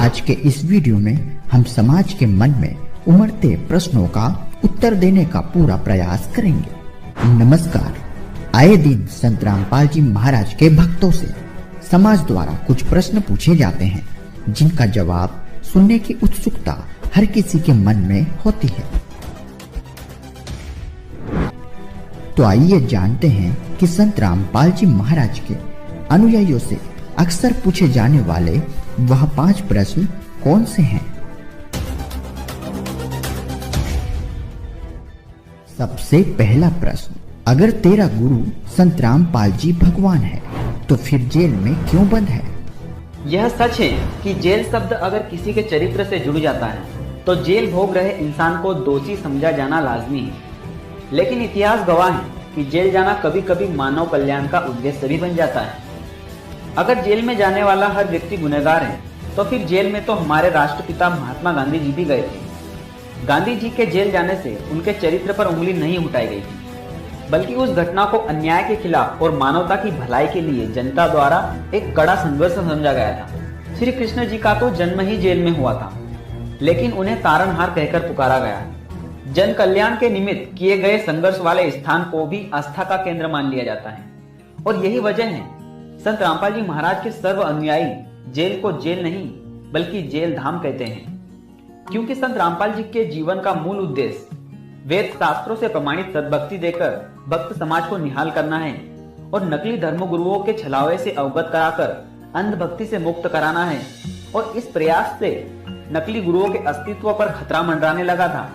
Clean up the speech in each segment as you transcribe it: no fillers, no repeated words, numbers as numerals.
आज के इस वीडियो में हम समाज के मन में उमड़ते प्रश्नों का उत्तर देने का पूरा प्रयास करेंगे। नमस्कार। आए दिन संत रामपाल जी महाराज के भक्तों से समाज द्वारा कुछ प्रश्न पूछे जाते हैं, जिनका जवाब सुनने की उत्सुकता हर किसी के मन में होती है। तो आइए जानते हैं कि संत रामपाल जी महाराज के अनुयायियों से अक्सर पूछे जाने वाले वह 5 प्रश्न कौन से हैं। सबसे पहला प्रश्न, अगर तेरा गुरु संत रामपाल जी भगवान है तो फिर जेल में क्यों बंद है? यह सच है कि जेल शब्द अगर किसी के चरित्र से जुड़ जाता है तो जेल भोग रहे इंसान को दोषी समझा जाना लाजमी है। लेकिन इतिहास गवाह है कि जेल जाना कभी कभी मानव कल्याण का उद्देश्य भी बन जाता है। अगर जेल में जाने वाला हर व्यक्ति गुनहगार है तो फिर जेल में तो हमारे राष्ट्रपिता महात्मा गांधी जी भी गए थे। गांधी जी के जेल जाने से उनके चरित्र पर उंगली नहीं उठाई गई थी, बल्कि उस घटना को अन्याय के खिलाफ और मानवता की भलाई के लिए जनता द्वारा एक कड़ा संघर्ष समझा गया था। श्री कृष्ण जी का तो जन्म ही जेल में हुआ था, लेकिन उन्हें तारनहार कहकर पुकारा गया। जन कल्याण के निमित्त किए गए संघर्ष वाले स्थान को भी आस्था का केंद्र मान लिया जाता है, और यही वजह है संत रामपाल जी महाराज के सर्व अनुयायी जेल को जेल नहीं बल्कि जेल धाम कहते हैं। क्योंकि संत रामपाल जी के जीवन का मूल उद्देश्य वेद शास्त्रों से प्रमाणित सद्भक्ति देकर भक्त समाज को निहाल करना है और नकली धर्म गुरुओं के छलावे से अवगत कराकर अंधभक्ति से मुक्त कराना है। और इस प्रयास से नकली गुरुओं के अस्तित्व पर खतरा मंडराने लगा था।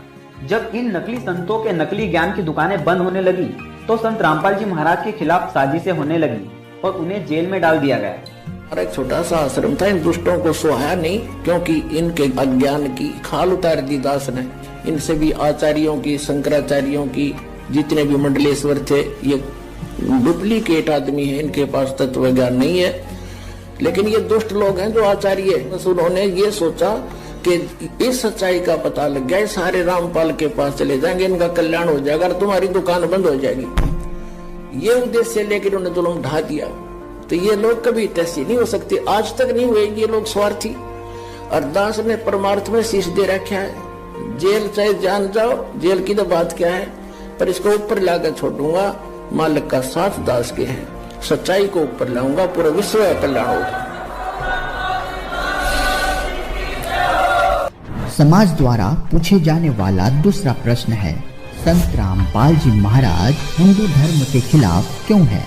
जब इन नकली संतों के नकली ज्ञान की दुकानें बंद होने लगी तो संत रामपाल जी महाराज के खिलाफ साजिशें होने लगी और उन्हें जेल में डाल दिया गया। और एक छोटा सा आश्रम था, इन दुष्टों को सुहाया नहीं, क्योंकि इनके अज्ञान की खाल उतार दी दास ने। इनसे भी आचार्यों की, शंकराचार्यों की, जितने भी मंडलेश्वर थे, ये डुप्लीकेट आदमी है, इनके पास तत्व ज्ञान नहीं है। लेकिन ये दुष्ट लोग हैं जो आचार्य, उन्होंने ये सोचा कि इस सच्चाई का पता लग गया, सारे रामपाल के पास चले जाएंगे, इनका कल्याण हो जाएगा और तुम्हारी दुकान बंद हो जाएगी। ये उद्देश्य लेकर उन्हें जुल्म ढा दिया। तो ये लोग कभी तैसी नहीं हो सकते, आज तक नहीं हुए। ये लोग स्वार्थी। और दास ने परमार्थ में शीश दे रखा है। जेल चाहे जान जाओ, जेल की तो बात क्या है, पर इसको ऊपर लाकर छोड़ूंगा। मालिक का साथ दास के है, सच्चाई को ऊपर लाऊंगा, पूरा विश्व का कल्याण होगा। समाज द्वारा पूछे जाने वाला दूसरा प्रश्न है, संत रामपाल जी महाराज हिंदू धर्म के खिलाफ क्यों है?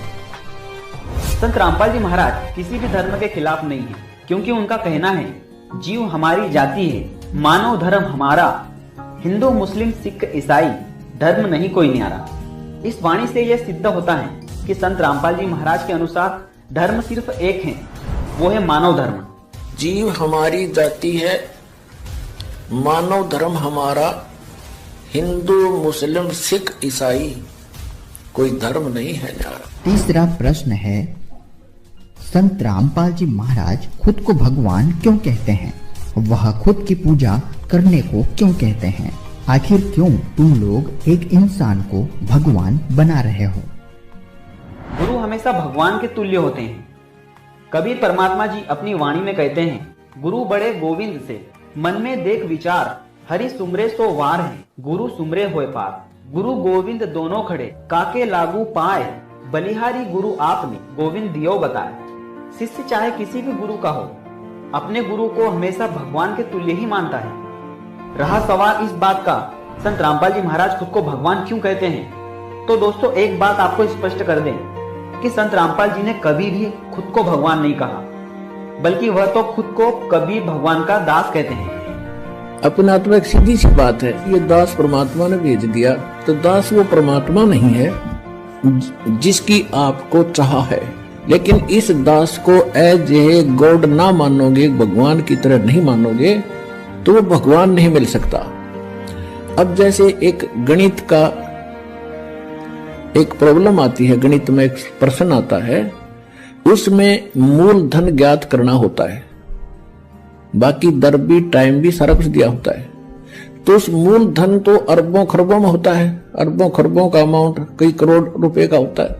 संत रामपाल जी महाराज किसी भी धर्म के खिलाफ नहीं है, क्योंकि उनका कहना है, जीव हमारी जाति है, मानव धर्म हमारा, हिंदू मुस्लिम सिख ईसाई धर्म नहीं कोई न्यारा। इस वाणी से यह सिद्ध होता है कि संत रामपाल जी महाराज के अनुसार धर्म सिर्फ एक है, वो है मानव धर्म। जीव हमारी जाति है, मानव धर्म हमारा, हिंदू मुस्लिम सिख ईसाई कोई धर्म नहीं है न्यारा। तीसरा प्रश्न है, संत रामपाल जी महाराज खुद को भगवान क्यों कहते हैं? वह खुद की पूजा करने को क्यों कहते हैं? आखिर क्यों तुम लोग एक इंसान को भगवान बना रहे हो? गुरु हमेशा भगवान के तुल्य होते हैं। कबीर परमात्मा जी अपनी वाणी में कहते हैं, गुरु बड़े गोविंद से मन में देख विचार, हरि सुमरे सो वार है, गुरु सुमरे होए पार। गुरु गोविंद दोनों खड़े, काके लागू पाए, बलिहारी गुरु आपने गोविंद दियो बताए। शिष्य चाहे किसी भी गुरु का हो, अपने गुरु को हमेशा भगवान के तुल्य ही मानता है। रहा सवाल इस बात का, संत रामपाल जी महाराज खुद को भगवान क्यों कहते हैं, तो दोस्तों एक बात आपको स्पष्ट कर दें कि संत रामपाल जी ने कभी भी खुद को भगवान नहीं कहा, बल्कि वह तो खुद को कबीर भगवान का दास कहते हैं। अपना तो एक सीधी सी बात है, ये दास परमात्मा ने भेज दिया, तो दास वो परमात्मा नहीं है जिसकी आपको चाह है। लेकिन इस दास को एज ए गॉड ना मानोगे, भगवान की तरह नहीं मानोगे, तो वो भगवान नहीं मिल सकता। अब जैसे एक गणित का एक प्रॉब्लम आती है, गणित में एक प्रश्न आता है, उसमें मूलधन ज्ञात करना होता है, बाकी दर भी, टाइम भी, सारा कुछ दिया होता है। तो उस मूलधन तो अरबों खरबों में होता है, अरबों खरबों का अमाउंट कई करोड़ रुपए का होता है।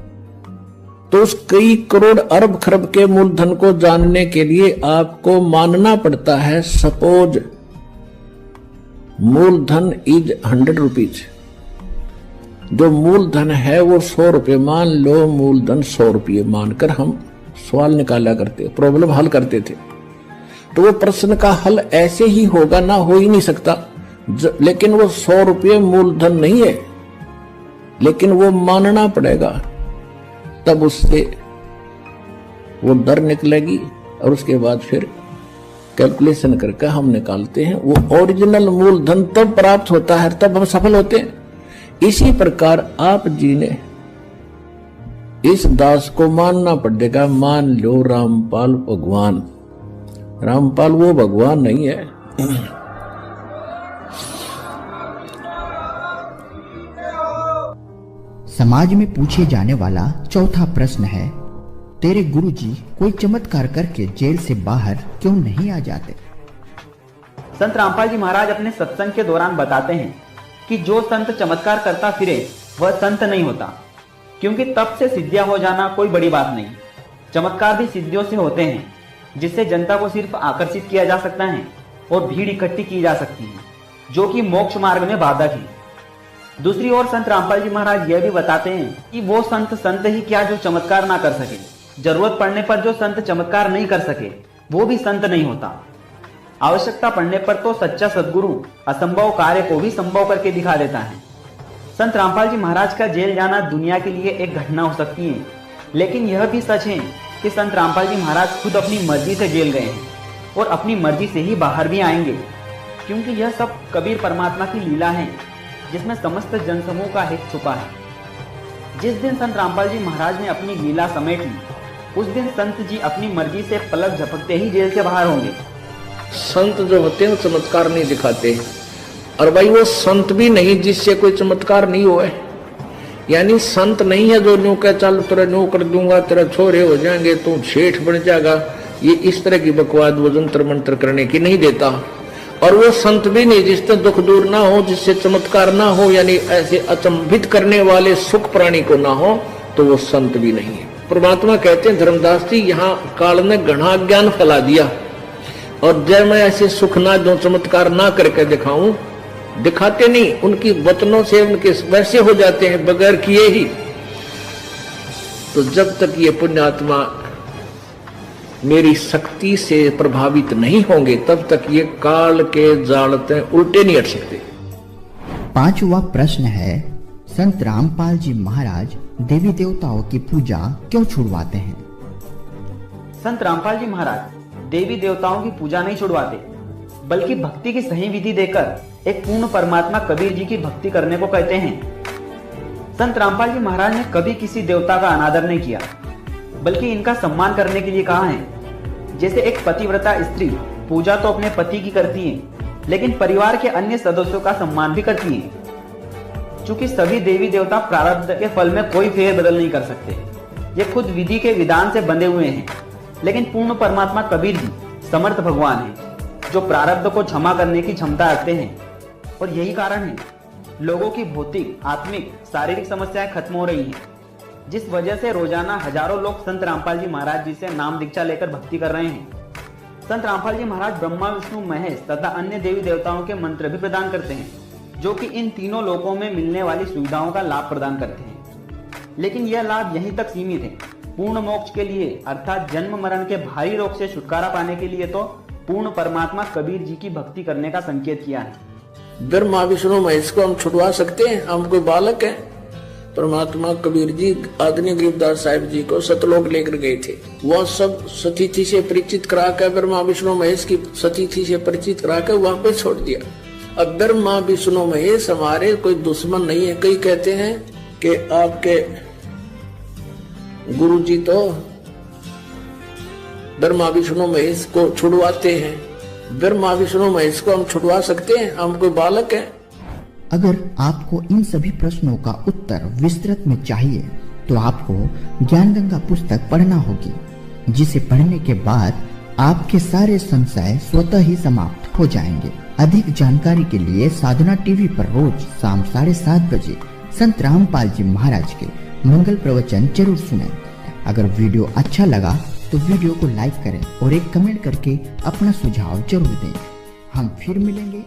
तो उस कई करोड़ अरब खरब के मूलधन को जानने के लिए आपको मानना पड़ता है सपोज मूलधन इज 100 रुपीज। जो मूलधन है वो 100 रुपये, मान लो मूलधन 100 रुपये मानकर हम सवाल निकाला करते, प्रॉब्लम हल करते थे। तो वो प्रश्न का हल ऐसे ही होगा, ना हो ही नहीं सकता। लेकिन वो 100 रुपये मूलधन नहीं है, लेकिन वो मानना पड़ेगा, तब उससे वो दर निकलेगी और उसके बाद फिर कैलकुलेशन करके हम निकालते हैं। वो ओरिजिनल मूलधन तब प्राप्त होता है, तब हम सफल होते हैं। इसी प्रकार आप जी ने इस दास को मानना पड़ेगा। मान लो रामपाल भगवान, रामपाल वो भगवान नहीं है। समाज में पूछे जाने वाला चौथा प्रश्न है, तेरे गुरुजी कोई चमत्कार करके जेल से बाहर क्यों नहीं आ जाते? संत रामपाल जी महाराज अपने सत्संग के दौरान बताते हैं कि जो संत चमत्कार करता फिरे वह संत नहीं होता, क्योंकि तप से सिद्धियां हो जाना कोई बड़ी बात नहीं। चमत्कार भी सिद्धियों से होते हैं, जिससे जनता को सिर्फ आकर्षित किया जा सकता है और भीड़ इकट्ठी की जा सकती है, जो कि मोक्ष मार्ग में बाधक है। दूसरी ओर संत रामपाल जी महाराज यह भी बताते हैं कि वो संत ही क्या जो चमत्कार ना कर सके। जरूरत पड़ने पर जो संत चमत्कार नहीं कर सके वो भी संत नहीं होता। आवश्यकता पड़ने पर तो सच्चा सद्गुरु असंभव कार्य को भी संभव करके दिखा देता है। संत रामपाल जी महाराज का जेल जाना दुनिया के लिए एक घटना हो सकती है, लेकिन यह भी सच है कि संत रामपाल जी महाराज खुद अपनी मर्जी से जेल गए हैं और अपनी मर्जी से ही बाहर भी आएंगे, क्योंकि यह सब कबीर परमात्मा की लीला है, जिसमें समस्त जनसमूह का हित छुपा है। जिस दिन संत रामपाल जी महाराज ने अपनी लीला समेट ली, उस दिन संत जी अपनी मर्जी से पलक झपकते ही जेल से बाहर होंगे। संत जो होते हैं चमत्कार नहीं दिखाते, और भाई वो संत भी नहीं जिससे कोई चमत्कार नहीं हुआ है। यानी संत नहीं है जो न्यू कह चल तेरा न्यू कर दूंगा, तेरा छोरे हो जाएंगे, तू सेठ बन जाएगा, ये इस तरह की बकवाद वो जंतर मंत्र करने की नहीं देता। और वो संत भी नहीं जिससे दुख दूर ना हो, जिससे चमत्कार ना हो, यानी ऐसे अचंभित करने वाले सुख प्राणी को ना हो, तो वो संत भी नहीं है। परमात्मा कहते हैं धर्मदास जी, यहाँ काल ने घना ज्ञान फैला दिया, और जब मैं ऐसे सुख ना दो, चमत्कार ना करके दिखाऊं, दिखाते नहीं, उनकी वचनों से उनके वैसे हो जाते हैं बगैर किए ही। तो जब तक ये पुण्यात्मा मेरी शक्ति से प्रभावित नहीं होंगे, तब तक ये काल के जालते उल्टे नहीं हट सकते। पांचवा प्रश्न है, संत रामपाल जी महाराज देवी देवताओं की पूजा क्यों छुड़वाते हैं? संत रामपाल जी महाराज देवी देवताओं की पूजा नहीं छुड़वाते, बल्कि भक्ति की सही विधि देकर एक पूर्ण परमात्मा कबीर जी की भक्ति करने को कहते हैं। संत रामपाल जी महाराज ने कभी किसी देवता का अनादर नहीं किया, बल्कि इनका सम्मान करने के लिए कहा है। जैसे एक पतिव्रता स्त्री पूजा तो अपने पति की करती है, लेकिन परिवार के अन्य सदस्यों का सम्मान भी करती है। चूंकि सभी देवी देवता प्रारब्ध के फल में कोई फेरबदल नहीं कर सकते, ये खुद विधि के विधान से बंधे हुए हैं। लेकिन पूर्ण परमात्मा कबीर जी समर्थ भगवान हैं, जो प्रारब्ध को क्षमा करने की क्षमता रखते हैं। और यही कारण है लोगों की भौतिक, आत्मिक, शारीरिक समस्याएं खत्म हो रही हैं, जिस वजह से रोजाना हजारों लोग संत रामपाल जी महाराज जी से नाम दीक्षा लेकर भक्ति कर रहे हैं। संत रामपाल जी महाराज ब्रह्मा, विष्णु, महेश तथा अन्य देवी देवताओं के मंत्र भी प्रदान करते हैं, जो कि इन तीनों लोकों में मिलने वाली सुविधाओं का लाभ प्रदान करते हैं। लेकिन यह लाभ यहीं तक सीमित है। पूर्ण मोक्ष के लिए, अर्थात जन्म मरण के भारी रोग से छुटकारा पाने के लिए तो पूर्ण परमात्मा कबीर जी की भक्ति करने का संकेत किया है। ब्रह्मा, विष्णु, महेश को हम छुड़वा सकते हैं? हम कोई बालक है? परमात्मा कबीर जी आदरणीय गरीबदास साहिब जी को सतलोक लेकर गए थे। वह सब सतीथि से परिचित करा कर, ब्रह्मा विष्णु महेश की सतीथि से परिचित करा कर वहां पे छोड़ दिया। अब ब्रह्मा विष्णु महेश हमारे कोई दुश्मन नहीं है। कई कहते हैं कि आपके गुरु जी तो ब्रह्मा विष्णु महेश को छुड़वाते हैं। ब्रह्मा विष्णु महेश को हम छुड़वा सकते हैं? हम कोई बालक है? अगर आपको इन सभी प्रश्नों का उत्तर विस्तृत में चाहिए तो आपको ज्ञान गंगा पुस्तक पढ़ना होगी, जिसे पढ़ने के बाद आपके सारे संशय स्वतः ही समाप्त हो जाएंगे। अधिक जानकारी के लिए साधना टीवी पर रोज शाम 7:30 बजे संत रामपाल जी महाराज के मंगल प्रवचन जरूर सुनें। अगर वीडियो अच्छा लगा तो वीडियो को लाइक करें और एक कमेंट करके अपना सुझाव जरूर दें। हम फिर मिलेंगे।